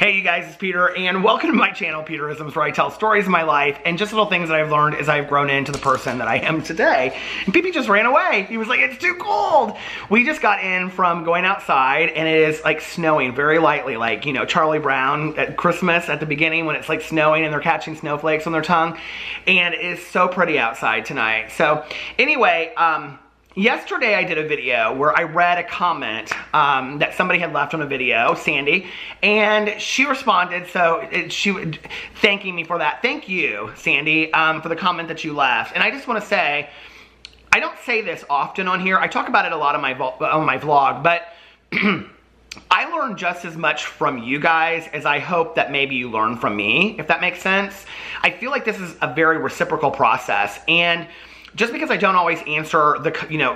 Hey you guys, it's Peter, and welcome to my channel, Peterisms, where I tell stories of my life and just little things that I've learned as I've grown into the person that I am today. And Pee-Pee just ran away. He was like, it's too cold. We just got in from going outside, and it is like snowing very lightly, like, you know, Charlie Brown at Christmas at the beginning when it's like snowing and they're catching snowflakes on their tongue. And it is so pretty outside tonight. So anyway, yesterday I did a video where I read a comment that somebody had left on a video, Sandy, and she responded, she thanking me for that. Thank you, Sandy, for the comment that you left. And I just want to say, I don't say this often on here. I talk about it a lot on my vlog, but I learn just as much from you guys as I hope that maybe you learn from me, if that makes sense. I feel like this is a very reciprocal process, and just because I don't always answer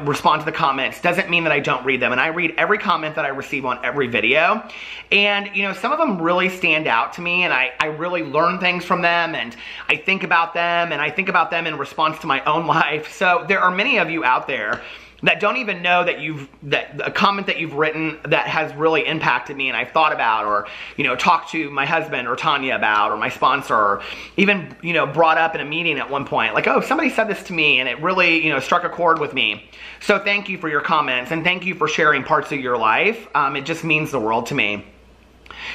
respond to the comments doesn't mean that I don't read them. And I read every comment that I receive on every video. And, you know, some of them really stand out to me, and I really learn things from them, and I think about them, and I think about them in response to my own life. So there are many of you out there that don't even know that a comment that you've written that has really impacted me and I've thought about, or, you know, talked to my husband or Tanya about, or my sponsor, or even, you know, brought up in a meeting at one point, like, oh, somebody said this to me and it really, you know, struck a chord with me. So thank you for your comments, and thank you for sharing parts of your life. It just means the world to me.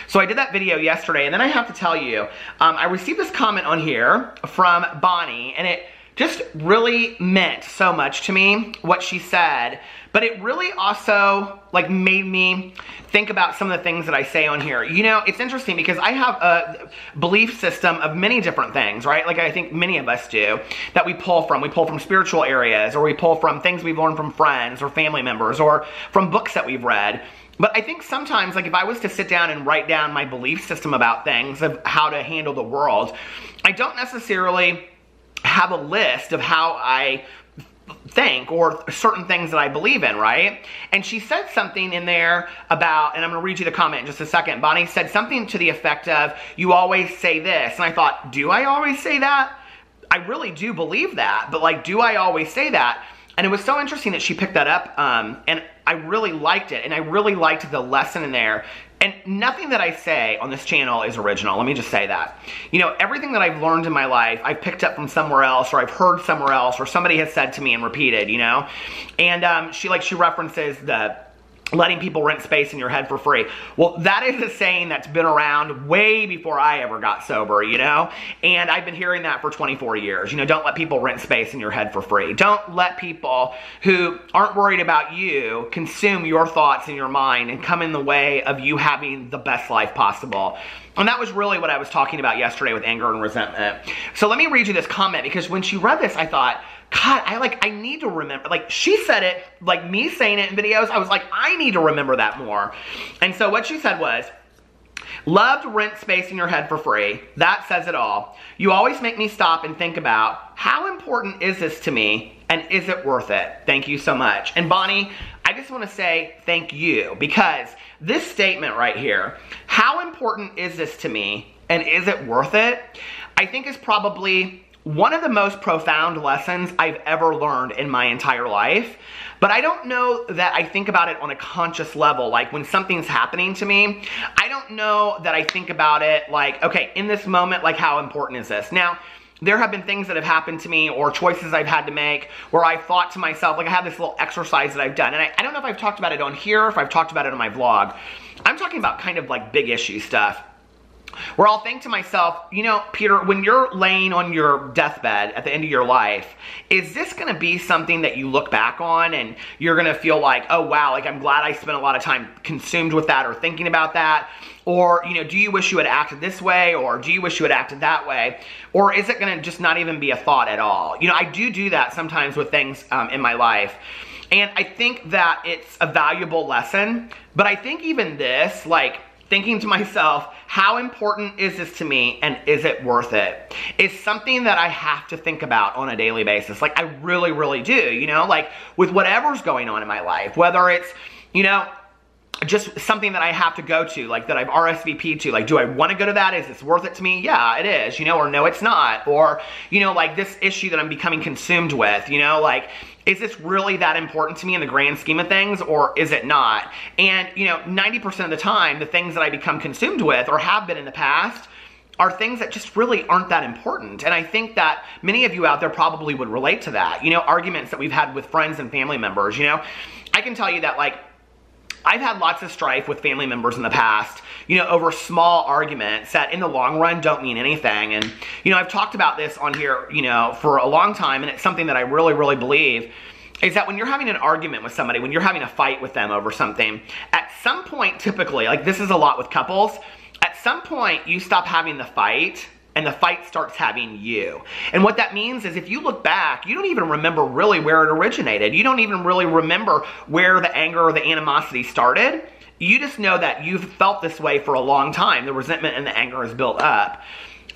So I did that video yesterday, and then I have to tell you, I received this comment on here from Bonnie, and it just really meant so much to me, what she said, but it really also like made me think about some of the things that I say on here. You know, it's interesting because I have a belief system of many different things, right? Like I think many of us do, that we pull from. We pull from spiritual areas, or we pull from things we've learned from friends or family members, or from books that we've read. But I think sometimes, like if I was to sit down and write down my belief system about things, of how to handle the world, I don't necessarily have a list of how I think or certain things that I believe in, right? And she said something in there about, and I'm going to read you the comment in just a second. Bonnie said something to the effect of, you always say this. And I thought, do I always say that? I really do believe that, but like, do I always say that? And it was so interesting that she picked that up, and I really liked it, and I really liked the lesson in there. And nothing that I say on this channel is original, let me just say that. You know, everything that I've learned in my life, I've picked up from somewhere else, or I've heard somewhere else, or somebody has said to me and repeated, you know? And she references the letting people rent space in your head for free. Well, that is a saying that's been around way before I ever got sober, you know? And I've been hearing that for 24 years. You know, don't let people rent space in your head for free. Don't let people who aren't worried about you consume your thoughts in your mind and come in the way of you having the best life possible. And that was really what I was talking about yesterday with anger and resentment. So let me read you this comment, because when she read this, I thought, God, I need to remember, like she said it, like me saying it in videos, I was like, I need to remember that more. And so what she said was, love to rent space in your head for free. That says it all. You always make me stop and think about, how important is this to me, and is it worth it? Thank you so much. And Bonnie, I just want to say thank you, because this statement right here, how important is this to me, and is it worth it? I think is probably one of the most profound lessons I've ever learned in my entire life. But I don't know that I think about it on a conscious level. Like when something's happening to me, I don't know that I think about it like, okay, in this moment, like how important is this? Now, there have been things that have happened to me, or choices I've had to make, where I've thought to myself, like I have this little exercise that I've done. And I don't know if I've talked about it on here, or if I've talked about it on my vlog. I'm talking about kind of like big issue stuff, where I'll think to myself, you know, Peter, when you're laying on your deathbed at the end of your life, is this going to be something that you look back on and you're going to feel like, oh wow, like I'm glad I spent a lot of time consumed with that or thinking about that? Or, you know, do you wish you had acted this way, or do you wish you had acted that way? Or is it going to just not even be a thought at all? You know, I do that sometimes with things in my life. And I think that it's a valuable lesson, but I think even this, like, thinking to myself, how important is this to me, and is it worth it, is something that I have to think about on a daily basis. Like I really, really do, you know, like with whatever's going on in my life, whether it's, you know, just something that I have to go to, like that I've RSVP'd to. Like, do I want to go to that? Is this worth it to me? Yeah, it is, you know, or no, it's not. Or, you know, like this issue that I'm becoming consumed with, you know, like, is this really that important to me in the grand scheme of things, or is it not? And, you know, 90% of the time, the things that I become consumed with or have been in the past are things that just really aren't that important. And I think that many of you out there probably would relate to that. You know, arguments that we've had with friends and family members, you know. I can tell you that, like, I've had lots of strife with family members in the past, you know, over small arguments that in the long run don't mean anything. And, you know, I've talked about this on here, you know, for a long time, and it's something that I really, really believe, is that when you're having an argument with somebody, when you're having a fight with them over something, at some point, typically, like this is a lot with couples, at some point you stop having the fight, and the fight starts having you. And what that means is if you look back, you don't even remember really where it originated. You don't even really remember where the anger or the animosity started. You just know that you've felt this way for a long time. The resentment and the anger is built up.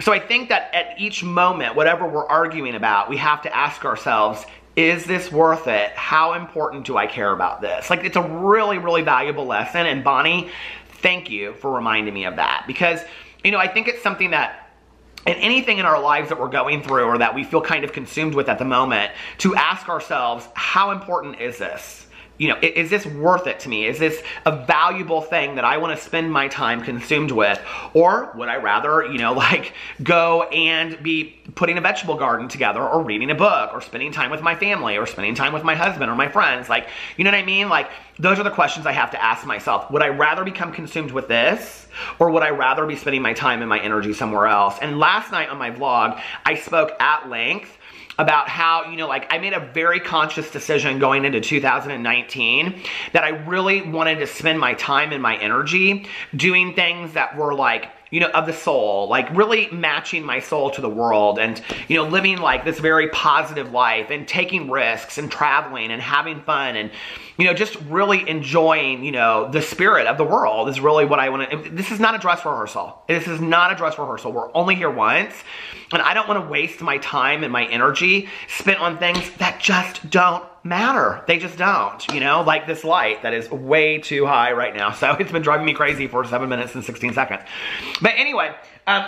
So I think that at each moment, whatever we're arguing about, we have to ask ourselves, is this worth it? How important do I care about this? Like, it's a really, really valuable lesson. And Bonnie, thank you for reminding me of that. Because, you know, I think it's something that and anything in our lives that we're going through or that we feel kind of consumed with at the moment, to ask ourselves, how important is this? You know, is this worth it to me? Is this a valuable thing that I want to spend my time consumed with? Or would I rather, you know, like go and be putting a vegetable garden together, or reading a book, or spending time with my family, or spending time with my husband or my friends? Like, you know what I mean? Like, those are the questions I have to ask myself. Would I rather become consumed with this, or would I rather be spending my time and my energy somewhere else? And last night on my vlog, I spoke at length about how, you know, like I made a very conscious decision going into 2019 that I really wanted to spend my time and my energy doing things that were like, you know, of the soul, like really matching my soul to the world, and, you know, living like this very positive life, and taking risks, and traveling, and having fun, and, you know, just really enjoying, you know, the spirit of the world is really what I want to. This is not a dress rehearsal. This is not a dress rehearsal. We're only here once, and I don't want to waste my time and my energy spent on things that just don't matter. They just don't, you know, like this light that is way too high right now. So it's been driving me crazy for 7 minutes and 16 seconds. But anyway,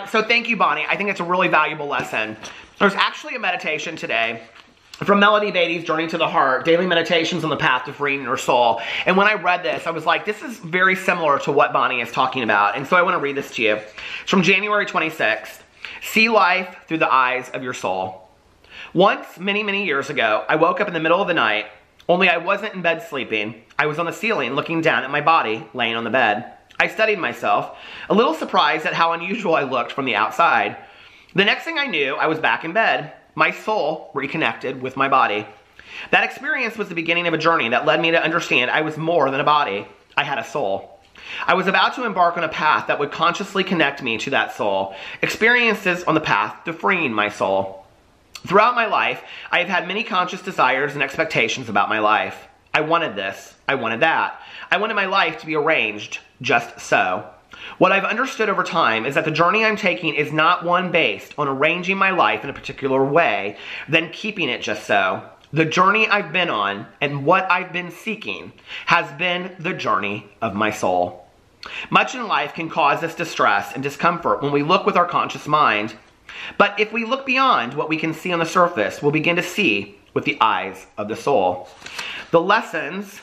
so thank you, Bonnie. I think it's a really valuable lesson. There's actually a meditation today from Melody Beatty's Journey to the Heart, Daily Meditations on the Path to Freeing Your Soul. And when I read this, I was like, this is very similar to what Bonnie is talking about. And so I want to read this to you. It's from January 26th. See life through the eyes of your soul. Once, many, many years ago, I woke up in the middle of the night, only I wasn't in bed sleeping. I was on the ceiling looking down at my body, laying on the bed. I studied myself, a little surprised at how unusual I looked from the outside. The next thing I knew, I was back in bed, my soul reconnected with my body. That experience was the beginning of a journey that led me to understand I was more than a body. I had a soul. I was about to embark on a path that would consciously connect me to that soul, experiences on the path to freeing my soul. Throughout my life, I have had many conscious desires and expectations about my life. I wanted this. I wanted that. I wanted my life to be arranged just so. What I've understood over time is that the journey I'm taking is not one based on arranging my life in a particular way, then keeping it just so. The journey I've been on and what I've been seeking has been the journey of my soul. Much in life can cause us distress and discomfort when we look with our conscious mind. But if we look beyond what we can see on the surface, we'll begin to see with the eyes of the soul. The lessons,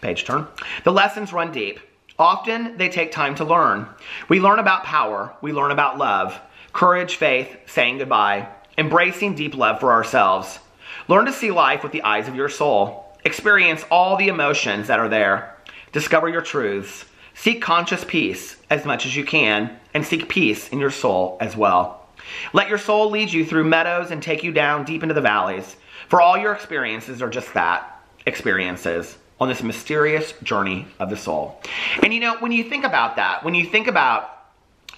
page turn, the lessons run deep. Often they take time to learn. We learn about power, we learn about love, courage, faith, saying goodbye, embracing deep love for ourselves. Learn to see life with the eyes of your soul. Experience all the emotions that are there. Discover your truths. Seek conscious peace as much as you can, and seek peace in your soul as well. Let your soul lead you through meadows and take you down deep into the valleys, for all your experiences are just that, experiences on this mysterious journey of the soul. And you know, when you think about that, when you think about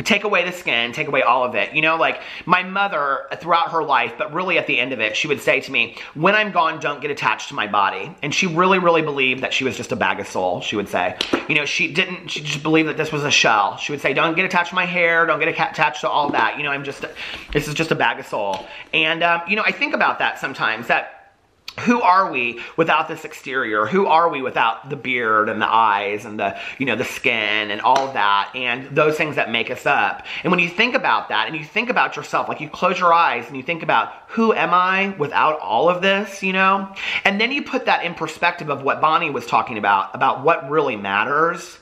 take away the skin, take away all of it, you know, like my mother throughout her life, but really at the end of it, she would say to me, when I'm gone, don't get attached to my body. And she really, really believed that she was just a bag of soul, she would say. You know, she just believed that this was a shell. She would say, don't get attached to my hair, don't get attached to all that. You know, this is just a bag of soul. And, you know, I think about that sometimes, that Who are we without this exterior? Who are we without the beard and the eyes and the, you know, the skin and all of that and those things that make us up? And when you think about that and you think about yourself, like you close your eyes and you think about who am I without all of this, you know? And then you put that in perspective of what Bonnie was talking about what really matters.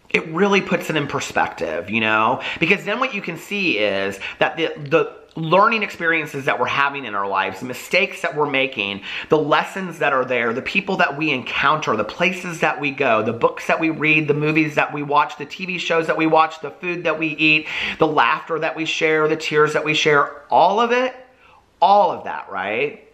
It really puts it in perspective, you know? Because then what you can see is that the learning experiences that we're having in our lives, the mistakes that we're making, the lessons that are there, the people that we encounter, the places that we go, the books that we read, the movies that we watch, the TV shows that we watch, the food that we eat, the laughter that we share, the tears that we share, all of it, all of that, right,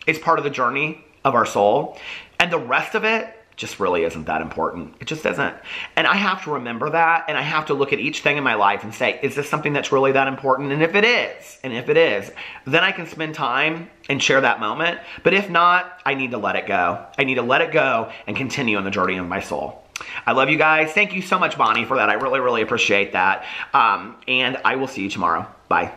is part of the journey of our soul. And the rest of it just really isn't that important. It just isn't. And I have to remember that, and I have to look at each thing in my life and say, is this something that's really that important? And if it is, then I can spend time and share that moment. But if not, I need to let it go. I need to let it go and continue on the journey of my soul. I love you guys. Thank you so much, Bonnie, for that. I really, really appreciate that. And I will see you tomorrow. Bye.